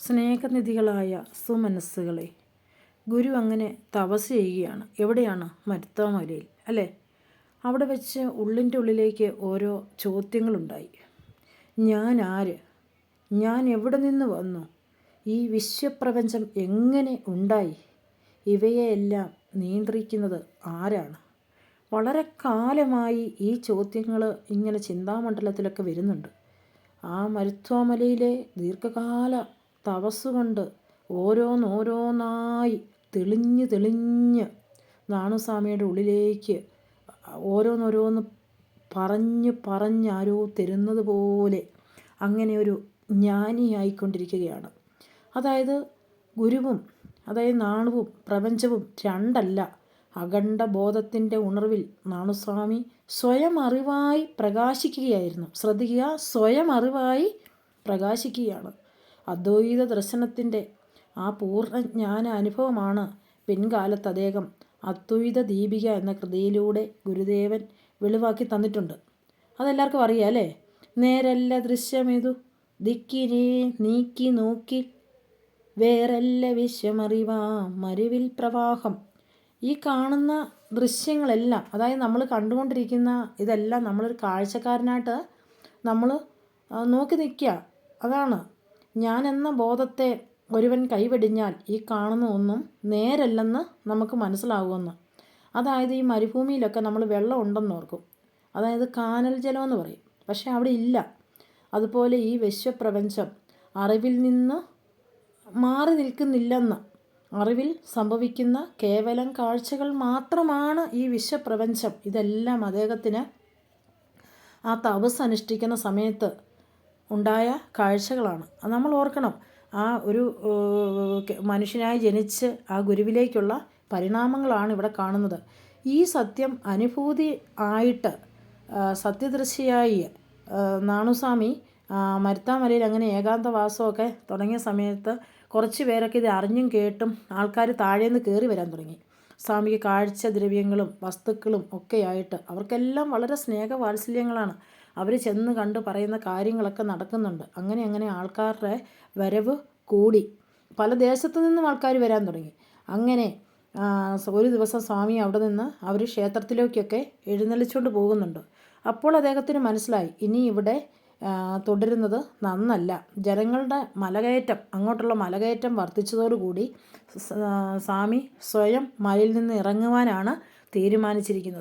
സ്നേഹനിധികളായ സുമനസ്സുകളെ, ഗുരു അങ്ങനെ തപസ് ചെയ്യുകയാണ്. എവിടെയാണ്? മരുത്വാമലയിൽ അല്ലേ? അവിടെ വെച്ച് ഉള്ളിൻ്റെ ഉള്ളിലേക്ക് ഓരോ ചോദ്യങ്ങളുണ്ടായി. ഞാൻ ആര്? ഞാൻ എവിടെ നിന്ന് വന്നു? ഈ വിശ്വപ്രപഞ്ചം എങ്ങനെ ഉണ്ടായി? ഇവയെല്ലാം നിയന്ത്രിക്കുന്നത് ആരാണ്? വളരെ കാലമായി ഈ ചോദ്യങ്ങൾ ഇങ്ങനെ ചിന്താമണ്ഡലത്തിലൊക്കെ വരുന്നുണ്ട്. ആ മരുത്വാമലയിലെ ദീർഘകാല തപസ്സുകൊണ്ട് ഓരോന്നോരോന്നായി തെളിഞ്ഞ് നാണുസ്വാമിയുടെ ഉള്ളിലേക്ക് ഓരോന്നോരോന്ന് പറഞ്ഞ് തരുന്നത് പോലെ അങ്ങനെ ഒരു ജ്ഞാനിയായിക്കൊണ്ടിരിക്കുകയാണ്. അതായത് ഗുരുവും നാണുവും പ്രപഞ്ചവും രണ്ടല്ല. അഖണ്ഡ ബോധത്തിൻ്റെ ഉണർവിൽ നാണുസ്വാമി സ്വയം അറിവായി പ്രകാശിക്കുകയായിരുന്നു. ശ്രദ്ധിക്കുക, സ്വയം അറിവായി പ്രകാശിക്കുകയാണ്. അദ്വൈത ദർശനത്തിൻ്റെ ആ പൂർണ്ണജ്ഞാന അനുഭവമാണ് പിൻകാലത്ത് അദ്ദേഹം അദ്വൈത ദീപിക എന്ന കൃതിയിലൂടെ ഗുരുദേവൻ വെളിവാക്കി തന്നിട്ടുണ്ട്. അതെല്ലാവർക്കും അറിയാം അല്ലേ? നേരല്ല ദൃശ്യമിതു ദിക്കിനെ നീക്കി നോക്കി വേറല്ല വിശ്വമറിവാം മരുവിൽ പ്രവാഹം. ഈ കാണുന്ന ദൃശ്യങ്ങളെല്ലാം, അതായത് നമ്മൾ കണ്ടുകൊണ്ടിരിക്കുന്ന ഇതെല്ലാം നമ്മളൊരു കാഴ്ചക്കാരനായിട്ട് നമ്മൾ നോക്കി നിൽക്കുക. അതാണ് ഞാൻ എന്ന ബോധത്തെ ഒരുവൻ കൈവെടിഞ്ഞാൽ ഈ കാണുന്ന ഒന്നും നേരല്ലെന്ന് നമുക്ക് മനസ്സിലാകുമെന്ന്. അതായത് ഈ മരുഭൂമിയിലൊക്കെ നമ്മൾ വെള്ളം ഉണ്ടെന്ന് ഓർക്കും, അതായത് കാനൽ ജലം എന്ന് പറയും. പക്ഷെ അവിടെ ഇല്ല. അതുപോലെ ഈ വിശ്വപ്രപഞ്ചം അറിവിൽ നിന്ന് മാറി നിൽക്കുന്നില്ലെന്ന്. അറിവിൽ സംഭവിക്കുന്ന കേവലം കാഴ്ചകൾ മാത്രമാണ് ഈ വിശ്വപ്രപഞ്ചം. ഇതെല്ലാം അദ്ദേഹത്തിന് ആ തപസ് അനുഷ്ഠിക്കുന്ന സമയത്ത് ഉണ്ടായ കാഴ്ചകളാണ്. അത് നമ്മൾ ഓർക്കണം. ആ ഒരു മനുഷ്യനായി ജനിച്ച് ആ ഗുരുവിലേക്കുള്ള പരിണാമങ്ങളാണ് ഇവിടെ കാണുന്നത്. ഈ സത്യം അനുഭൂതി ആയിട്ട് സത്യദർശിയായി നാണുസ്വാമി മരുത്വാമലയിൽ അങ്ങനെ ഏകാന്തവാസമൊക്കെ തുടങ്ങിയ സമയത്ത് കുറച്ച് പേരൊക്കെ ഇത് അറിഞ്ഞും കേട്ടും ആൾക്കാർ താഴേന്ന് കയറി വരാൻ തുടങ്ങി. സ്വാമിക്ക് കാഴ്ച ദ്രവ്യങ്ങളും വസ്തുക്കളും ഒക്കെയായിട്ട് അവർക്കെല്ലാം വളരെ സ്നേഹവാത്സല്യങ്ങളാണ്. അവർ ചെന്ന് കണ്ട് പറയുന്ന കാര്യങ്ങളൊക്കെ നടക്കുന്നുണ്ട്. അങ്ങനെ ആൾക്കാരുടെ വരവ് കൂടി. പല ദേശത്തു നിന്നും ആൾക്കാർ വരാൻ തുടങ്ങി. അങ്ങനെ ഒരു ദിവസം സ്വാമി അവിടെ നിന്ന് അവർ ക്ഷേത്രത്തിലേക്കൊക്കെ എഴുന്നള്ളിച്ചുകൊണ്ട് പോകുന്നുണ്ട്. അപ്പോൾ അദ്ദേഹത്തിന് മനസ്സിലായി, ഇനി ഇവിടെ തുടരുന്നത് നന്നല്ല. ജനങ്ങളുടെ മലകയറ്റം, അങ്ങോട്ടുള്ള മലകയറ്റം വർദ്ധിച്ചതോടുകൂടി സ്വാമി സ്വയം മലയിൽ നിന്ന് ഇറങ്ങുവാനാണ് തീരുമാനിച്ചിരിക്കുന്നത്.